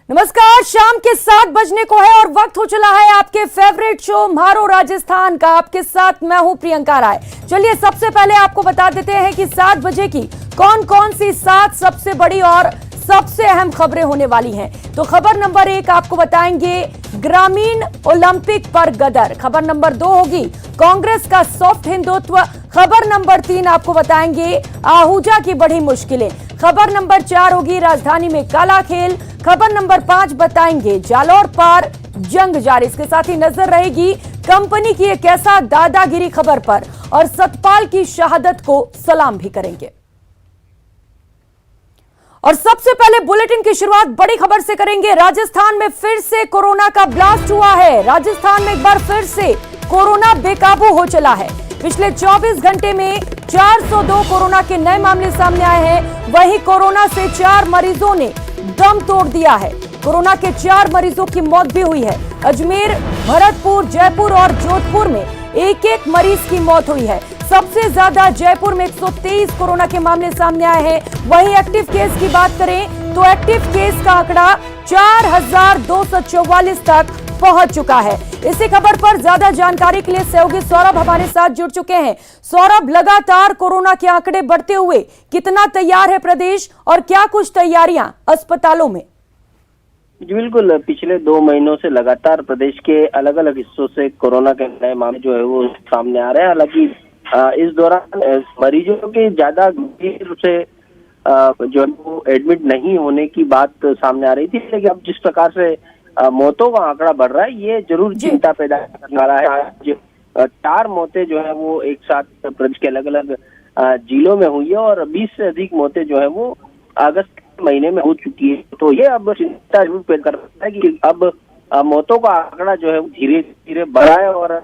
नमस्कार, शाम के 7 बजने को है और वक्त हो चला है आपके फेवरेट शो म्हारो राजस्थान का। आपके साथ मैं हूं प्रियंका राय। चलिए सबसे पहले आपको बता देते हैं कि 7 बजे की कौन कौन सी 7 सबसे बड़ी और सबसे अहम खबरें होने वाली हैं। तो खबर नंबर 1 आपको बताएंगे ग्रामीण ओलंपिक पर गदर। खबर नंबर 2 होगी कांग्रेस का सॉफ्ट हिंदुत्व। खबर नंबर 3 आपको बताएंगे आहूजा की बड़ी मुश्किलें। खबर नंबर 4 होगी राजधानी में काला खेल। खबर नंबर 5 बताएंगे जालौर पर जंग जारी। इसके साथ ही नजर रहेगी कंपनी की एक ऐसा दादागिरी खबर पर और सतपाल की शहादत को सलाम भी करेंगे। और सबसे पहले बुलेटिन की शुरुआत बड़ी खबर से करेंगे। राजस्थान में फिर से कोरोना का ब्लास्ट हुआ है। राजस्थान में एक बार फिर से कोरोना बेकाबू हो चला है। पिछले 24 घंटे में 402 कोरोना के नए मामले सामने आए हैं। वहीं कोरोना से 4 मरीजों ने दम तोड़ दिया है। कोरोना के 4 मरीजों की मौत भी हुई है। अजमेर, भरतपुर, जयपुर और जोधपुर में एक एक मरीज की मौत हुई है। सबसे ज्यादा जयपुर में 123 कोरोना के मामले सामने आए हैं। वहीं एक्टिव केस की बात करें तो एक्टिव केस का आंकड़ा 4244 तक पहुंच चुका है। इसी खबर पर ज्यादा जानकारी के लिए सहयोगी सौरभ हमारे साथ जुड़ चुके हैं। सौरभ, लगातार कोरोना के आंकड़े बढ़ते हुए कितना तैयार है प्रदेश और क्या कुछ तैयारियां अस्पतालों में? जी बिल्कुल, पिछले 2 महीनों से लगातार प्रदेश के अलग अलग हिस्सों से कोरोना के नए मामले जो है वो सामने आ रहे हैं। हालांकि इस दौरान मरीजों के ज्यादा गंभीर रूप से जो है वो एडमिट नहीं होने की बात सामने आ रही थी, लेकिन अब जिस प्रकार से मौतों का आंकड़ा बढ़ रहा है ये जरूर चिंता पैदा करने वाला है। आज 4 मौतें जो है वो एक साथ प्रदेश के अलग अलग जिलों में हुई है और 20 से अधिक मौतें जो है वो अगस्त महीने में हो चुकी है। तो ये अब चिंता जरूर पैदा कर रहा है कि अब मौतों का आंकड़ा जो है धीरे धीरे बढ़ा है और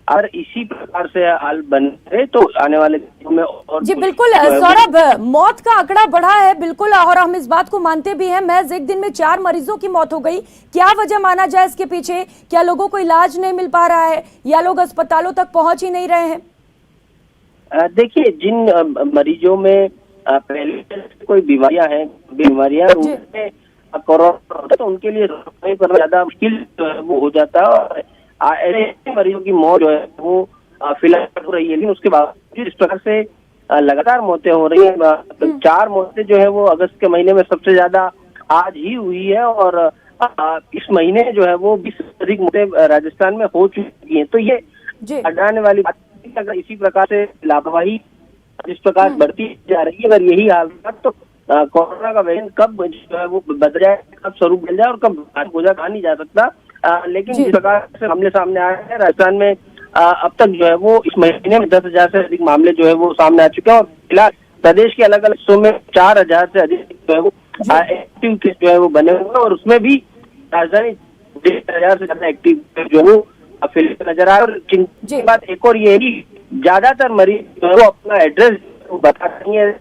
अगर इसी प्रकार से हाल बने तो आने वाले दिनों में और जी बिल्कुल सौरभ, मौत का आंकड़ा बढ़ा है बिल्कुल और हम इस बात को मानते भी हैं। महज एक दिन में 4 मरीजों की मौत हो गई। क्या वजह माना जाए इसके पीछे? क्या लोगों को इलाज नहीं मिल पा रहा है या लोग अस्पतालों तक पहुंच ही नहीं रहे हैं? देखिए, जिन मरीजों में पहले कोई बीमारियां उनमें कोरोना होता है तो उनके लिए पर ज्यादा मुश्किल वो हो जाता है और ऐसे मरीजों की मौत जो है वो फिलहाल हो रही है। लेकिन उसके बाद जिस प्रकार से लगातार मौतें हो रही है, 4 मौतें जो है वो अगस्त के महीने में सबसे ज्यादा आज ही हुई है और इस महीने जो है वो 20 से अधिक मौतें राजस्थान में हो चुकी हैं। तो ये हटाने वाली बात, अगर इसी प्रकार से लापरवाही जिस प्रकार बढ़ती जा रही है, अगर यही हाल रहा तो कोरोना का वेरिएंट कब जो है वो बदल जाए, कब स्वरूप बदल जाए और कब हो जाए कहा नहीं जा सकता। लेकिन जिस प्रकार से मामले सामने आए हैं राजस्थान में अब तक जो है वो इस महीने में 10,000 से अधिक मामले जो है वो सामने आ चुके हैं और फिलहाल प्रदेश के अलग अलग हिस्सों में 4,000 से अधिक जो है वो एक्टिव केस जो है वो बने हुए हैं और उसमें भी राजधानी 1,500 से ज्यादा एक्टिव जो है वो फिलहाल नजर आ रहा है। और चिंता की बात एक और ये है कि ज्यादातर मरीज जो है वो अपना एड्रेस बता रही है,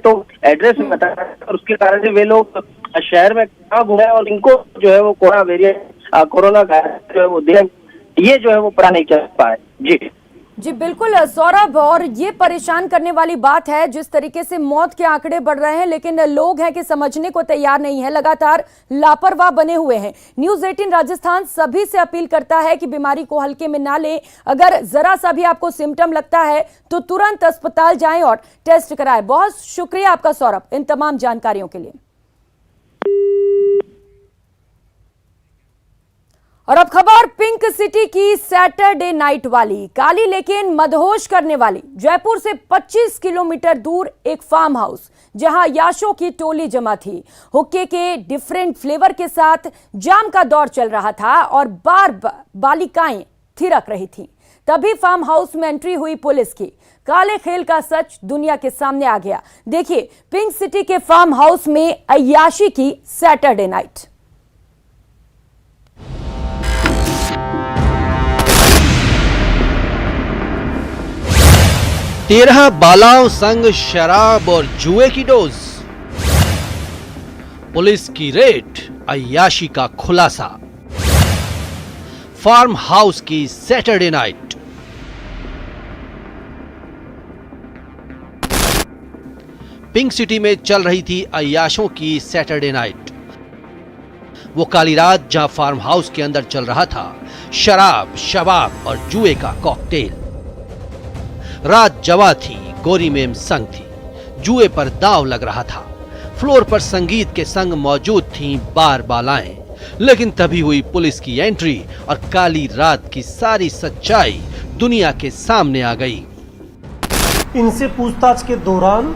तो एड्रेस बता रहे हैं और उसके कारण से वे लोग शहर में कहाँ घूमे और इनको जो है वो कोरोना वेरिएंट कोरोना का जो है वो ये जो है वो पता नहीं चल पाए। जी बिल्कुल सौरभ, और ये परेशान करने वाली बात है जिस तरीके से मौत के आंकड़े बढ़ रहे हैं, लेकिन लोग हैं कि समझने को तैयार नहीं है, लगातार लापरवाह बने हुए हैं। न्यूज़ 18 राजस्थान सभी से अपील करता है कि बीमारी को हल्के में ना ले। अगर जरा सा भी आपको सिम्टम लगता है तो तुरंत अस्पताल जाएं और टेस्ट कराएं। बहुत शुक्रिया आपका सौरभ इन तमाम जानकारियों के लिए। और अब खबर पिंक सिटी की सैटरडे नाइट वाली, काली लेकिन मदहोश करने वाली। जयपुर से 25 किलोमीटर दूर एक फार्म हाउस जहां याशों की टोली जमा थी। हुक्के के डिफरेंट फ्लेवर के साथ जाम का दौर चल रहा था और बार बालिकाएं थिरक रही थी। तभी फार्म हाउस में एंट्री हुई पुलिस की। काले खेल का सच दुनिया के सामने आ गया। देखिए पिंक सिटी के फार्म हाउस में अय्याशी की सैटरडे नाइट। 13 बालाओं संग शराब और जुए की डोज। पुलिस की रेड, अय्याशी का खुलासा। फार्म हाउस की सैटरडे नाइट। पिंक सिटी में चल रही थी अय्याशों की सैटरडे नाइट। वो काली रात जहां फार्म हाउस के अंदर चल रहा था शराब, शबाब और जुए का कॉकटेल। रात जवा थी, गोरी मेम संग थी, जुए पर दांव लग रहा था। फ्लोर पर संगीत के संग मौजूद थीं बार बालाएं। लेकिन तभी हुई पुलिस की एंट्री और काली रात की सारी सच्चाई दुनिया के सामने आ गई। इनसे पूछताछ के दौरान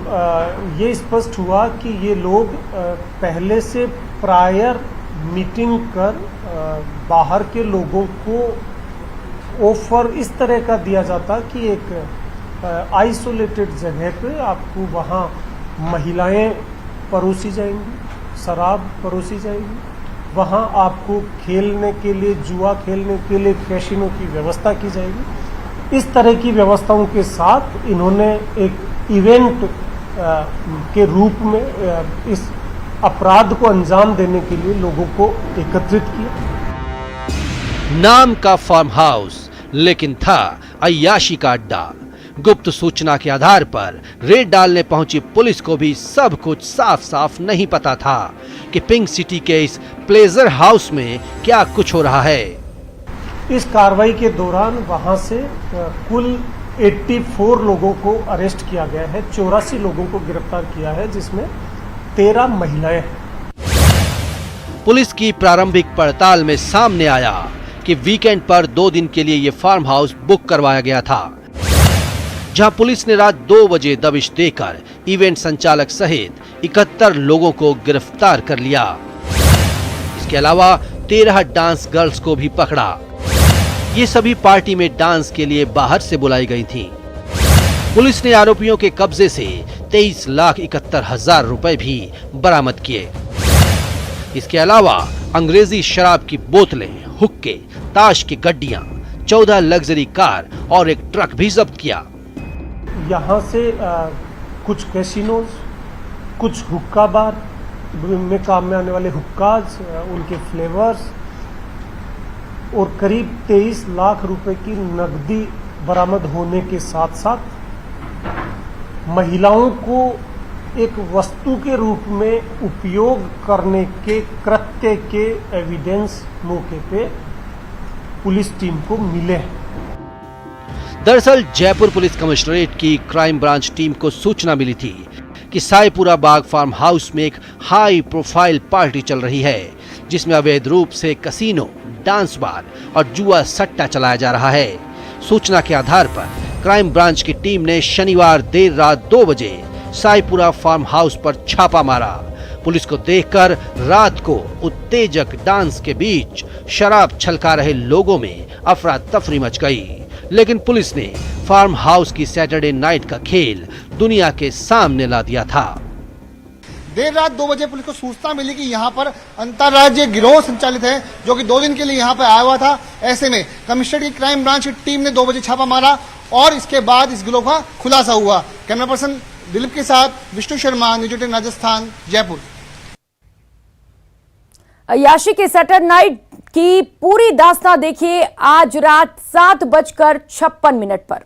ये स्पष्ट हुआ कि ये लोग पहले से प्रायर मीटिंग कर बाहर के लोगों को ऑफर इस तरह का दिया जाता कि एक आइसोलेटेड जगह पे आपको वहाँ महिलाएं परोसी जाएंगी, शराब परोसी जाएगी, वहाँ आपको खेलने के लिए, जुआ खेलने के लिए कैसीनो की व्यवस्था की जाएगी। इस तरह की व्यवस्थाओं के साथ इन्होंने एक इवेंट के रूप में इस अपराध को अंजाम देने के लिए लोगों को एकत्रित किया। नाम का फार्म हाउस लेकिन था अय्याशी का अड्डा। गुप्त सूचना के आधार पर रेड डालने पहुंची पुलिस को भी सब कुछ साफ साफ नहीं पता था कि पिंक सिटी के इस प्लेजर हाउस में क्या कुछ हो रहा है। इस कार्रवाई के दौरान वहां से कुल 84 लोगों को अरेस्ट किया गया है, 84 लोगों को गिरफ्तार किया है, जिसमें 13 महिलाएं हैं। पुलिस की प्रारंभिक पड़ताल में सामने आया कि वीकेंड पर 2 दिन के लिए ये फार्म हाउस बुक करवाया गया था, जहां पुलिस ने रात 2 बजे दबिश देकर इवेंट संचालक सहित 71 लोगों को गिरफ्तार कर लिया। इसके अलावा 13 डांस गर्ल्स को भी पकड़ा। ये सभी पार्टी में डांस के लिए बाहर से बुलाई गई थीं। पुलिस ने आरोपियों के कब्जे से 23,71,000 रुपए भी बरामद किए। इसके अलावा अंग्रेजी शराब की बोतलें, हुक्के, ताश की गड्डियां, 14 लग्जरी कार और एक ट्रक भी जब्त किया। यहाँ से कुछ कैसीनोज, कुछ हुक्का बार में काम में आने वाले हुक्काज, उनके फ्लेवर्स और करीब 23 लाख रुपए की नकदी बरामद होने के साथ साथ महिलाओं को एक वस्तु के रूप में उपयोग करने के कृत्य के एविडेंस मौके पे पुलिस टीम को मिले हैं। दरअसल जयपुर पुलिस कमिश्नरेट की क्राइम ब्रांच टीम को सूचना मिली थी कि साईपुरा बाग फार्म हाउस में एक हाई प्रोफाइल पार्टी चल रही है, जिसमें अवैध रूप से कसीनो, डांस बार और जुआ सट्टा चलाया जा रहा है। सूचना के आधार पर क्राइम ब्रांच की टीम ने शनिवार देर रात 2 बजे साईपुरा फार्म हाउस पर छापा मारा। पुलिस को देखकर रात को उत्तेजक डांस के बीच शराब छलका रहे लोगों में अफरा तफरी मच गई। लेकिन पुलिस ने फार्म हाउस की सैटरडे नाइट का खेल दुनिया के सामने ला दिया था। देर रात 2 बजे पुलिस को सूचना मिली कि यहाँ पर अंतर्राज्यीय गिरोह संचालित है, जो कि 2 दिन के लिए यहाँ पर आया हुआ था। ऐसे में कमिश्नरेट की क्राइम ब्रांच की टीम ने 2 बजे छापा मारा और इसके बाद इस गिरोह का खुलासा हुआ। कैमरा पर्सन दिलीप के साथ विष्णु शर्मा, न्यूज 18 राजस्थान, जयपुर। अय्याशी की सैटरडे नाइट की पूरी दास्तां देखिए आज रात 7:56 पर।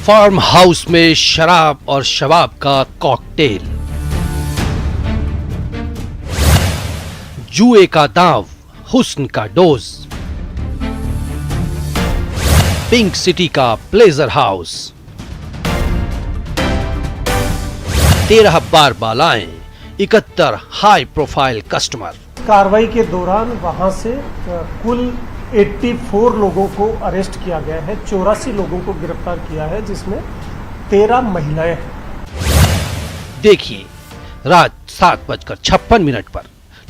फार्म हाउस में शराब और शबाब का कॉकटेल, जुए का दांव, हुस्न का डोज, पिंक सिटी का प्लेजर हाउस, 13 बार बालाएं, 71 हाई प्रोफाइल कस्टमर। कार्रवाई के दौरान वहां से कुल 84 लोगों को अरेस्ट किया गया है, 84 लोगों को गिरफ्तार किया है, जिसमें 13 महिलाएं हैं। देखिए रात 7:56 पर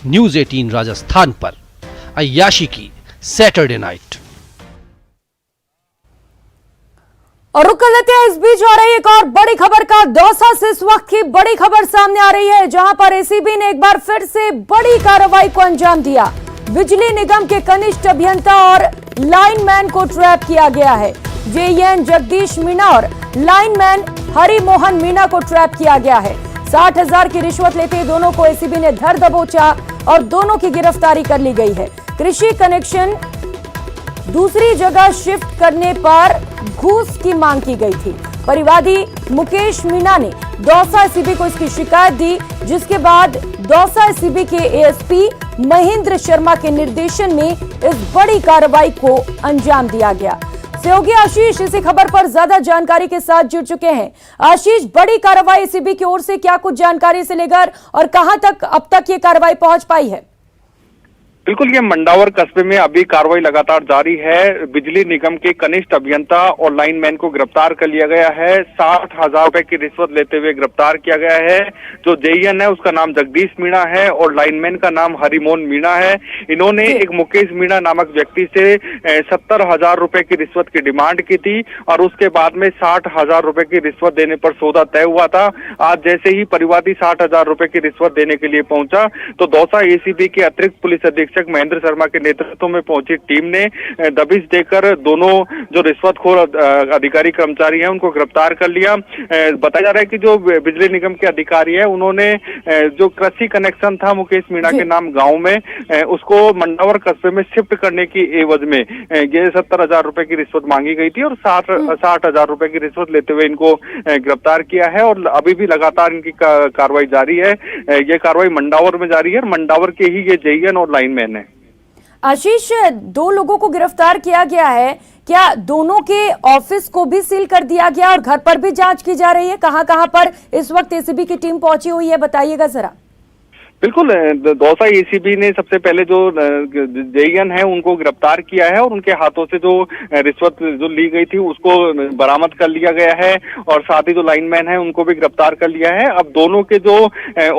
न्यूज 18 राजस्थान पर अय्याशी की सैटरडे नाइट। और रुक कर लेते हैं, इस बीच आ रही एक और बड़ी खबर का। दौसा से इस वक्त की बड़ी खबर सामने आ रही है, जहां पर एसीबी ने एक बार फिर से बड़ी कार्रवाई को अंजाम दिया। बिजली निगम के कनिष्ठ अभियंता और लाइनमैन को ट्रैप किया गया है। जेएन जगदीश मीणा और लाइनमैन हरि मोहन मीणा को ट्रैप किया गया है। 60,000 की रिश्वत लेते दोनों को एसीबी ने धर दबोचा और दोनों की गिरफ्तारी कर ली गई है। कृषि कनेक्शन दूसरी जगह शिफ्ट करने पर घूस की मांग की गई थी। परिवादी मुकेश मीणा ने दौसा एसीबी को इसकी शिकायत दी। जिसके बाद दौसा एसीबी के एएसपी महेंद्र शर्मा के निर्देशन में इस बड़ी कार्रवाई को अंजाम दिया गया। सहयोगी आशीष इसी खबर पर ज्यादा जानकारी के साथ जुड़ चुके हैं। आशीष, बड़ी कार्रवाई एसीबी की ओर से क्या कुछ जानकारी से लेकर और कहां तक अब तक ये कार्रवाई पहुंच पाई है? बिल्कुल, ये मंडावर कस्बे में अभी कार्रवाई लगातार जारी है। बिजली निगम के कनिष्ठ अभियंता और लाइनमैन को गिरफ्तार कर लिया गया है। 60,000 रुपए की रिश्वत लेते हुए गिरफ्तार किया गया है। जो जेईएन है उसका नाम जगदीश मीणा है और लाइनमैन का नाम हरिमोहन मीणा है। इन्होंने एक मुकेश मीणा नामक व्यक्ति से 70,000 रुपए की रिश्वत की डिमांड की थी और उसके बाद में 60,000 रुपए की रिश्वत देने पर सौदा तय हुआ था। आज जैसे ही परिवादी 60,000 रुपए की रिश्वत देने के लिए पहुंचा तो दौसा एसीबी के अतिरिक्त पुलिस अधीक्षक महेंद्र शर्मा के नेतृत्व में पहुंची टीम ने दबिश देकर दोनों जो रिश्वतखोर अधिकारी कर्मचारी हैं उनको गिरफ्तार कर लिया। बताया जा रहा है कि जो बिजली निगम के अधिकारी है उन्होंने जो कृषि कनेक्शन था मुकेश मीणा के नाम गांव में उसको मंडावर कस्बे में शिफ्ट करने की एवज में ये 70,000 रुपए की रिश्वत मांगी गई थी और 60,000 रुपए की रिश्वत लेते हुए इनको गिरफ्तार किया है और अभी भी लगातार इनकी कार्रवाई जारी है। ये कार्रवाई मंडावर में जारी है और मंडावर के ही ये जेईएन और लाइनमैन है। आशीष, 2 लोगों को गिरफ्तार किया गया है, क्या दोनों के ऑफिस को भी सील कर दिया गया और घर पर भी जांच की जा रही है? कहां पर इस वक्त एसीबी की टीम पहुंची हुई है, बताइएगा जरा। बिल्कुल, दौसा एसीबी ने सबसे पहले जो जेईएन है उनको गिरफ्तार किया है और उनके हाथों से जो रिश्वत जो ली गई थी उसको बरामद कर लिया गया है और साथ ही जो लाइनमैन है उनको भी गिरफ्तार कर लिया है। अब दोनों के जो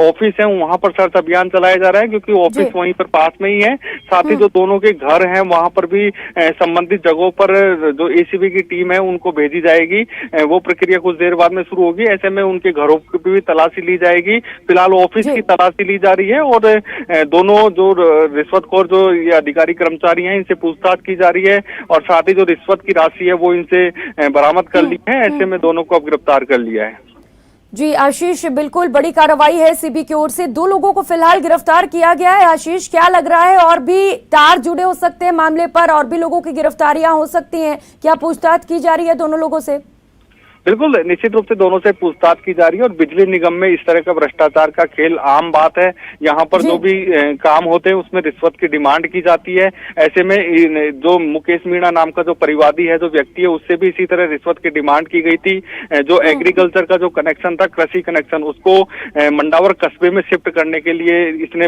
ऑफिस है वहां पर सर्च अभियान चलाया जा रहा है क्योंकि ऑफिस वहीं पर पास में ही है। साथ ही जो दोनों के घर हैं वहां पर भी संबंधित जगहों पर जो एसीबी की टीम है उनको भेजी जाएगी। वो प्रक्रिया कुछ देर बाद में शुरू होगी। ऐसे में उनके घरों की भी तलाशी ली जाएगी। फिलहाल ऑफिस की तलाशी ली रही है और दोनों जो रिश्वतखोर जो ये अधिकारी कर्मचारी हैं इनसे पूछताछ की जा रही है और साथ ही जो रिश्वत की राशि है वो इनसे बरामद कर ली है। ऐसे में दोनों को अब गिरफ्तार कर लिया है। जी आशीष, बिल्कुल बड़ी कार्रवाई है सीबी की ओर से। 2 लोगों को फिलहाल गिरफ्तार किया गया है। आशीष, क्या लग रहा है और भी तार जुड़े हो सकते हैं मामले पर, और भी लोगों की गिरफ्तारियां हो सकती हैं? क्या पूछताछ की जा रही है दोनों लोगों से? बिल्कुल, निश्चित रूप से दोनों से पूछताछ की जा रही है और बिजली निगम में इस तरह का भ्रष्टाचार का खेल आम बात है। यहाँ पर जो भी काम होते हैं उसमें रिश्वत की डिमांड की जाती है। ऐसे में जो मुकेश मीणा नाम का जो परिवादी है, जो व्यक्ति है, उससे भी इसी तरह रिश्वत की डिमांड की गई थी। जो एग्रीकल्चर का जो कनेक्शन था, कृषि कनेक्शन, उसको मंडावर कस्बे में शिफ्ट करने के लिए इसने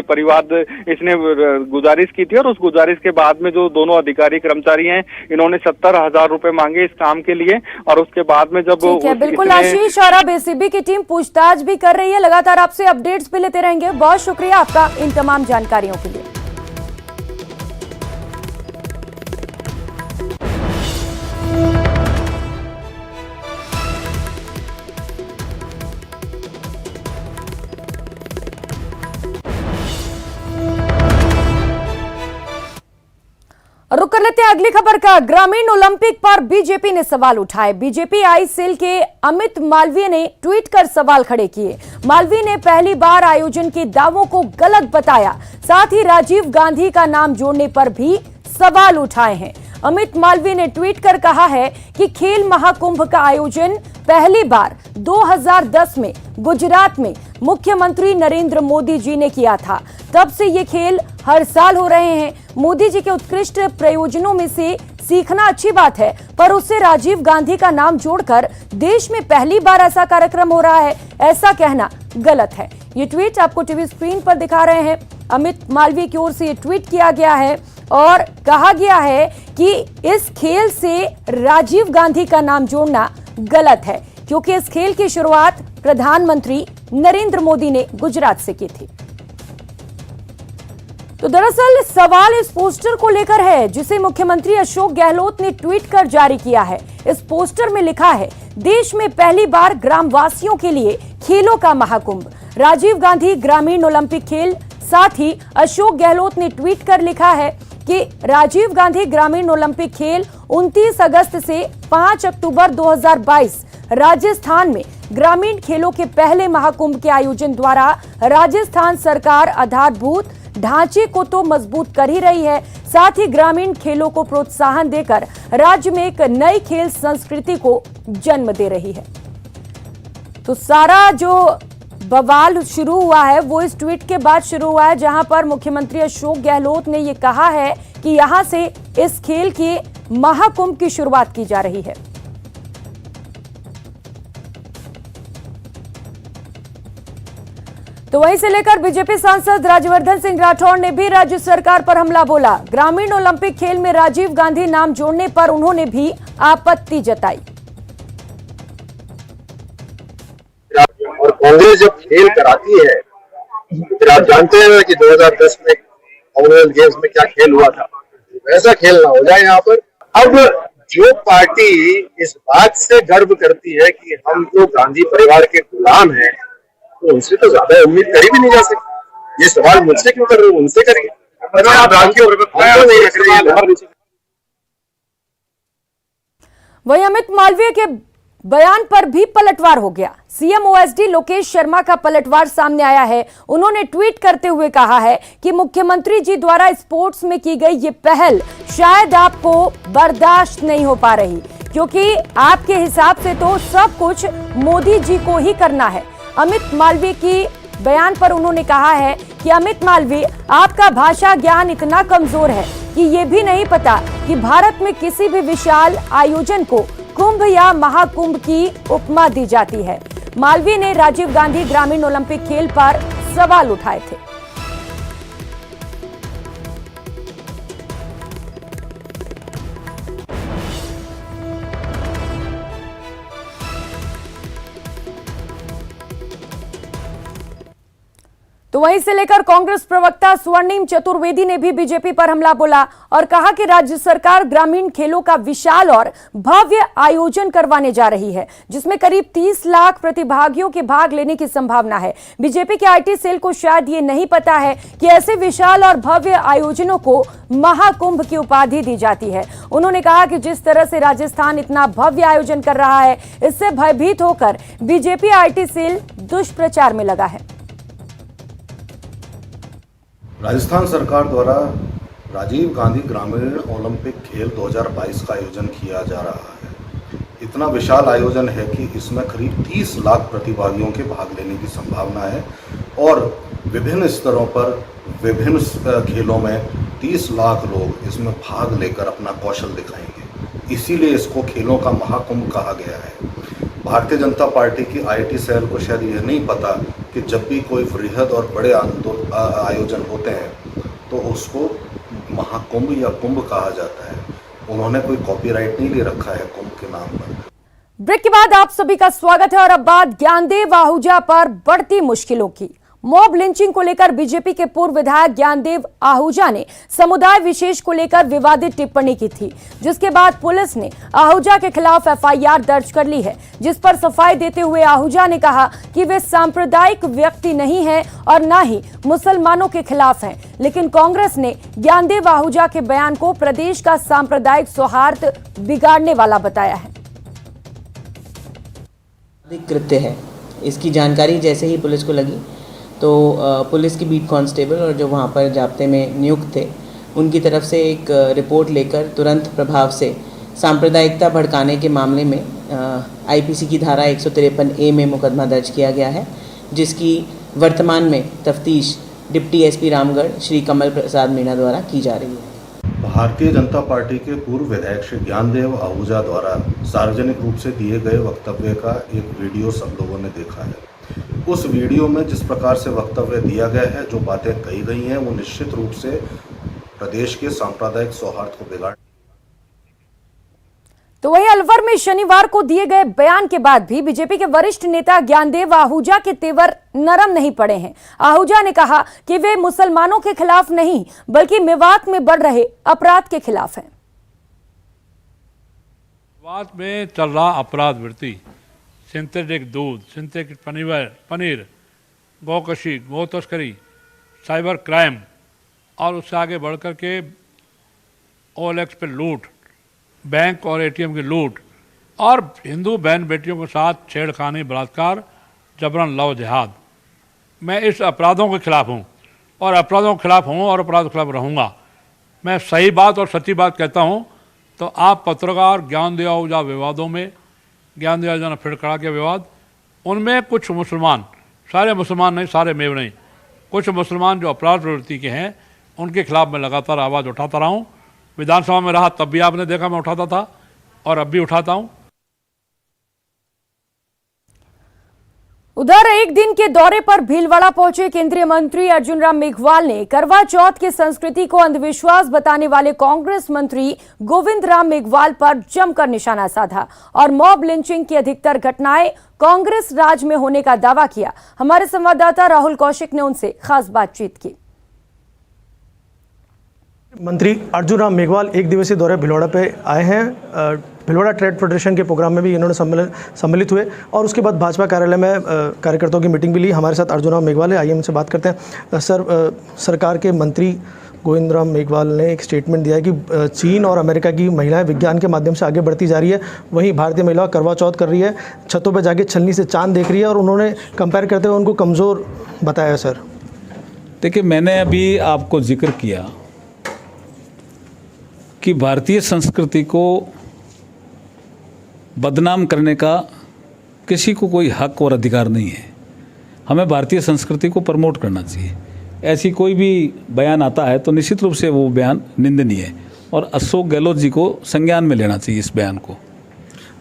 गुजारिश की थी और उस गुजारिश के बाद में जो दोनों अधिकारी कर्मचारी हैं इन्होंने 70,000 रुपए मांगे इस काम के लिए और उसके बाद में जब ठीक है, बिल्कुल आशीष, और अब एसीबी की टीम पूछताछ भी कर रही है। लगातार आपसे अपडेट्स भी लेते रहेंगे। बहुत शुक्रिया आपका इन तमाम जानकारियों के लिए। रुक कर लेते हैं अगली खबर का। ग्रामीण ओलंपिक पर बीजेपी ने सवाल उठाए। बीजेपी आई सेल के अमित मालवीय ने ट्वीट कर सवाल खड़े किए। मालवीय ने पहली बार आयोजन के दावों को गलत बताया, साथ ही राजीव गांधी का नाम जोड़ने पर भी सवाल उठाए हैं। अमित मालवीय ने ट्वीट कर कहा है कि खेल महाकुंभ का आयोजन पहली बार 2010 में गुजरात में मुख्यमंत्री नरेंद्र मोदी जी ने किया था। तब से ये खेल हर साल हो रहे हैं। मोदी जी के उत्कृष्ट प्रयोजनों में से सीखना अच्छी बात है, पर उससे राजीव गांधी का नाम जोड़कर देश में पहली बार ऐसा कार्यक्रम हो रहा है, ऐसा कहना गलत है। ये ट्वीट आपको टीवी स्क्रीन पर दिखा रहे हैं। अमित मालवीय की ओर से ये ट्वीट किया गया है और कहा गया है कि इस खेल से राजीव गांधी का नाम जोड़ना गलत है, क्योंकि इस खेल की शुरुआत प्रधानमंत्री नरेंद्र मोदी ने गुजरात से की थी। तो दरअसल सवाल इस पोस्टर को लेकर है जिसे मुख्यमंत्री अशोक गहलोत ने ट्वीट कर जारी किया है। इस पोस्टर में लिखा है, देश में पहली बार ग्रामवासियों के लिए खेलों का महाकुंभ, राजीव गांधी ग्रामीण ओलंपिक खेल। साथ ही अशोक गहलोत ने ट्वीट कर लिखा है कि राजीव गांधी ग्रामीण ओलंपिक खेल 29 अगस्त से 5 अक्टूबर 2022 राजस्थान में ग्रामीण खेलों के पहले महाकुंभ के आयोजन द्वारा राजस्थान सरकार आधारभूत ढांचे को तो मजबूत कर ही रही है, साथ ही ग्रामीण खेलों को प्रोत्साहन देकर राज्य में एक नई खेल संस्कृति को जन्म दे रही है। तो सारा जो बवाल शुरू हुआ है वो इस ट्वीट के बाद शुरू हुआ है, जहां पर मुख्यमंत्री अशोक गहलोत ने ये कहा है कि यहां से इस खेल के महाकुंभ की शुरुआत की जा रही है। तो वहीं से लेकर बीजेपी सांसद राज्यवर्धन सिंह राठौड़ ने भी राज्य सरकार पर हमला बोला। ग्रामीण ओलंपिक खेल में राजीव गांधी नाम जोड़ने पर उन्होंने भी आपत्ति जताई। और कांग्रेस जब खेल कराती है, फिर आप जानते हैं कि 2010 में कॉमनवेल्थ गेम्स में क्या खेल हुआ था, वैसा खेल ना हो जाए यहाँ पर। अब जो पार्टी इस बात से गर्व करती है कि हम तो गांधी परिवार के गुलाम हैं, तो उनसे तो ज्यादा उम्मीद करी भी नहीं जा सकती। ये सवाल मुझसे क्यों कर रहे हो, उनसे करिए। वहीं अमित मालवीय के बयान पर भी पलटवार हो गया। सीएम ओएसडी लोकेश शर्मा का पलटवार सामने आया है। उन्होंने ट्वीट करते हुए कहा है कि मुख्यमंत्री जी द्वारा स्पोर्ट्स में की गई ये पहल शायद आपको बर्दाश्त नहीं हो पा रही, क्योंकि आपके हिसाब से तो सब कुछ मोदी जी को ही करना है। अमित मालवीय की बयान पर उन्होंने कहा है कि अमित मालवीय, आपका भाषा ज्ञान इतना कमजोर है कि ये भी नहीं पता कि भारत में किसी भी विशाल आयोजन को कुंभ या महाकुंभ की उपमा दी जाती है। मालवीय ने राजीव गांधी ग्रामीण ओलंपिक खेल पर सवाल उठाए थे। तो वहीं से लेकर कांग्रेस प्रवक्ता स्वर्णिम चतुर्वेदी ने भी बीजेपी पर हमला बोला और कहा कि राज्य सरकार ग्रामीण खेलों का विशाल और भव्य आयोजन करवाने जा रही है, जिसमें करीब 30 लाख प्रतिभागियों के भाग लेने की संभावना है। बीजेपी के आईटी सेल को शायद ये नहीं पता है कि ऐसे विशाल और भव्य आयोजनों को महाकुंभ की उपाधि दी जाती है। उन्होंने कहा कि जिस तरह से राजस्थान इतना भव्य आयोजन कर रहा है, इससे भयभीत होकर बीजेपी आईटी सेल दुष्प्रचार में लगा है। राजस्थान सरकार द्वारा राजीव गांधी ग्रामीण ओलंपिक खेल 2022 का आयोजन किया जा रहा है। इतना विशाल आयोजन है कि इसमें करीब 30 लाख प्रतिभागियों के भाग लेने की संभावना है और विभिन्न स्तरों पर विभिन्न खेलों में 30 लाख लोग इसमें भाग लेकर अपना कौशल दिखाएंगे। इसीलिए इसको खेलों का महाकुंभ कहा गया है। भारतीय जनता पार्टी की आईटी सेल को शायद यह नहीं पता कि जब भी कोई वृहद और बड़े आयोजन होते हैं तो उसको महाकुंभ या कुंभ कहा जाता है। उन्होंने कोई कॉपीराइट नहीं ले रखा है कुंभ के नाम पर। ब्रेक के बाद आप सभी का स्वागत है और अब बात ज्ञानदेव आहूजा पर बढ़ती मुश्किलों की। मॉब लिंचिंग को लेकर बीजेपी के पूर्व विधायक ज्ञानदेव आहूजा ने समुदाय विशेष को लेकर विवादित टिप्पणी की थी, जिसके बाद पुलिस ने आहूजा के खिलाफ एफआईआर दर्ज कर ली है, जिस पर सफाई देते हुए आहूजा ने कहा कि वे सांप्रदायिक व्यक्ति नहीं हैं और न ही मुसलमानों के खिलाफ हैं, लेकिन कांग्रेस ने ज्ञानदेव आहूजा के बयान को प्रदेश का सांप्रदायिक सौहार्द बिगाड़ने वाला बताया है। कृत्य है, इसकी जानकारी जैसे ही पुलिस को लगी तो पुलिस की बीट कांस्टेबल और जो वहाँ पर जाब्ते में नियुक्त थे उनकी तरफ से एक रिपोर्ट लेकर तुरंत प्रभाव से सांप्रदायिकता भड़काने के मामले में आईपीसी की धारा 153A में मुकदमा दर्ज किया गया है, जिसकी वर्तमान में तफ्तीश डिप्टी एसपी रामगढ़ श्री कमल प्रसाद मीणा द्वारा की जा रही है। भारतीय जनता पार्टी के पूर्व विधायक श्री ज्ञानदेव आहूजा द्वारा सार्वजनिक रूप से दिए गए वक्तव्य का एक वीडियो सब लोगों ने देखा है। उस वीडियो में जिस प्रकार से वक्तव्य दिया गया है, जो बातें कही गई हैं, वो निश्चित रूप से प्रदेश के सांप्रदायिक सौहार्द को बिगाड़। तो वहीं अलवर में शनिवार को दिए गए बयान के बाद भी बीजेपी के वरिष्ठ नेता ज्ञानदेव आहूजा के तेवर नरम नहीं पड़े हैं। आहूजा ने कहा कि वे मुसलमानों के खिलाफ नहीं बल्कि मेवात में बढ़ रहे अपराध के खिलाफ हैं। मेवात में चल रहा अपराध वृत्ति, सिंथेटिक दूध, सिंथेटिक पनीर, गौकशी, गौ तस्करी, साइबर क्राइम और उससे आगे बढ़कर के OLX पे लूट, बैंक और ATM की लूट और हिंदू बहन बेटियों के साथ छेड़खानी, बलात्कार, जबरन लव जिहाद। मैं इस अपराधों के खिलाफ हूँ और अपराधों के खिलाफ हूँ और अपराधों के खिलाफ रहूँगा। मैं सही बात और सच्ची बात कहता हूँ। तो आप पत्रकार ज्ञानदेव आहूजा विवादों में, ज्ञानदेव आहूजा ने फिर खड़ा किया विवाद, उनमें कुछ मुसलमान सारे मुसलमान नहीं, सारे मेव नहीं, कुछ मुसलमान जो अपराध प्रवृत्ति के हैं उनके खिलाफ मैं लगातार आवाज़ उठाता रहा हूँ। विधानसभा में रहा तब भी आपने देखा मैं उठाता था और अब भी उठाता हूँ। उधर एक दिन के दौरे पर भीलवाड़ा पहुंचे केंद्रीय मंत्री अर्जुन राम मेघवाल ने करवा चौथ की संस्कृति को अंधविश्वास बताने वाले कांग्रेस मंत्री गोविंद राम मेघवाल पर जमकर निशाना साधा और मॉब लिंचिंग की अधिकतर घटनाएं कांग्रेस राज में होने का दावा किया। हमारे संवाददाता राहुल कौशिक ने उनसे खास बातचीत की। मंत्री अर्जुन राम मेघवाल एक दिवसीय दौरे भीलवाड़ा पे आए हैं। भीलवाड़ा ट्रेड फेडरेशन के प्रोग्राम में भी इन्होंने सम्मिलित हुए और उसके बाद भाजपा कार्यालय में कार्यकर्ताओं की मीटिंग भी ली। हमारे साथ अर्जुन राम मेघवाल है, आइए उनसे बात करते हैं। सर, सरकार के मंत्री गोविंद राम मेघवाल ने एक स्टेटमेंट दिया है कि चीन और अमेरिका की महिलाएं विज्ञान के माध्यम से आगे बढ़ती जा रही है, वहीं भारतीय महिला करवा चौथ कर रही है, छतों पर जाके छलनी से चांद देख रही है और उन्होंने कंपेयर करते हुए उनको कमज़ोर बताया। सर देखिए, मैंने अभी आपको जिक्र किया कि भारतीय संस्कृति को बदनाम करने का किसी को कोई हक और अधिकार नहीं है। हमें भारतीय संस्कृति को प्रमोट करना चाहिए। ऐसी कोई भी बयान आता है तो निश्चित रूप से वो बयान निंदनीय है और अशोक गहलोत जी को संज्ञान में लेना चाहिए इस बयान को।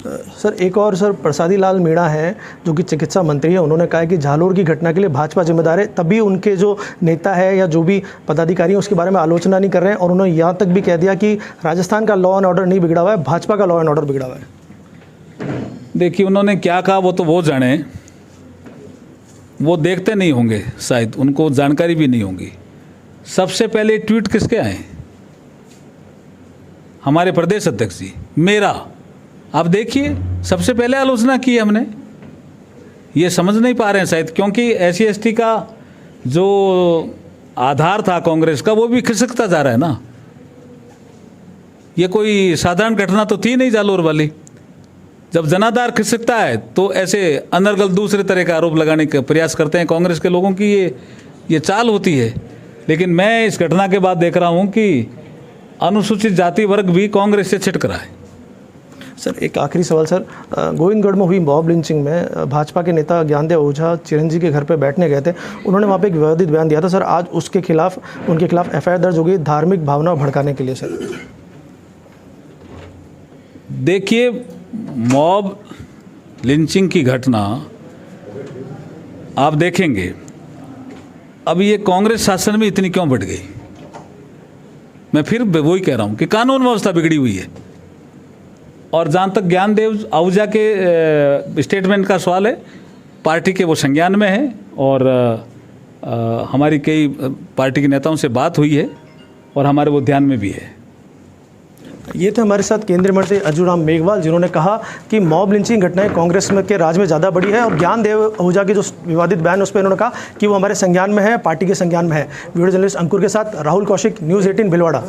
सर, एक और सर प्रसादी लाल मीणा हैं जो कि चिकित्सा मंत्री है, उन्होंने कहा है कि झालोर की घटना के लिए भाजपा जिम्मेदार है, तभी उनके जो नेता है या जो भी पदाधिकारी हैं उसके बारे में आलोचना नहीं कर रहे हैं और उन्होंने यहाँ तक भी कह दिया कि राजस्थान का लॉ एंड ऑर्डर नहीं बिगड़ा हुआ है, भाजपा का लॉ एंड ऑर्डर बिगड़ा हुआ है। देखिए, उन्होंने क्या कहा वो तो वो जाने, वो देखते नहीं होंगे, शायद उनको जानकारी भी नहीं होगी। सबसे पहले ट्वीट किसके आए? हमारे प्रदेश अध्यक्ष जी, मेरा। आप देखिए, सबसे पहले आलोचना की हमने। ये समझ नहीं पा रहे हैं शायद, क्योंकि SC/ST का जो आधार था कांग्रेस का वो भी खिसकता जा रहा है ना। ये कोई साधारण घटना तो थी नहीं जालोर वाली। जब जनाधार खिसकता है तो ऐसे अनर्गल दूसरे तरह का आरोप लगाने का प्रयास करते हैं कांग्रेस के लोगों की। ये चाल होती है। लेकिन मैं इस घटना के बाद देख रहा हूँ कि अनुसूचित जाति वर्ग भी कांग्रेस से छिटक रहा है। सर, एक आखिरी सवाल सर, गोविंदगढ़ में हुई मॉब लिंचिंग में भाजपा के नेता ज्ञानदेव ओझा चिरंजी के घर पे बैठने गए थे, उन्होंने वहाँ पे एक विवादित बयान दिया था। सर, आज उनके खिलाफ FIR दर्ज हो गई धार्मिक भावना भड़काने के लिए। सर देखिए, मॉब लिंचिंग की घटना आप देखेंगे, अब ये कांग्रेस शासन में इतनी क्यों बढ़ गई? मैं फिर वही कह रहा हूँ कि कानून व्यवस्था बिगड़ी हुई है। और जहाँ तक ज्ञानदेव आहूजा के स्टेटमेंट का सवाल है, पार्टी के वो संज्ञान में है और हमारी कई पार्टी के नेताओं से बात हुई है और हमारे वो ध्यान में भी है। ये थे हमारे साथ केंद्रीय मंत्री अर्जुन राम मेघवाल, जिन्होंने कहा कि मॉब लिंचिंग घटनाएं कांग्रेस में के राज में ज़्यादा बड़ी है और ज्ञानदेव आहूजा के जो विवादित बयान उस पर उन्होंने कहा कि वो हमारे संज्ञान में है, पार्टी के संज्ञान में है। वीडियो जर्नलिस्ट अंकुर के साथ राहुल कौशिक, न्यूज़ 18 भीलवाड़ा।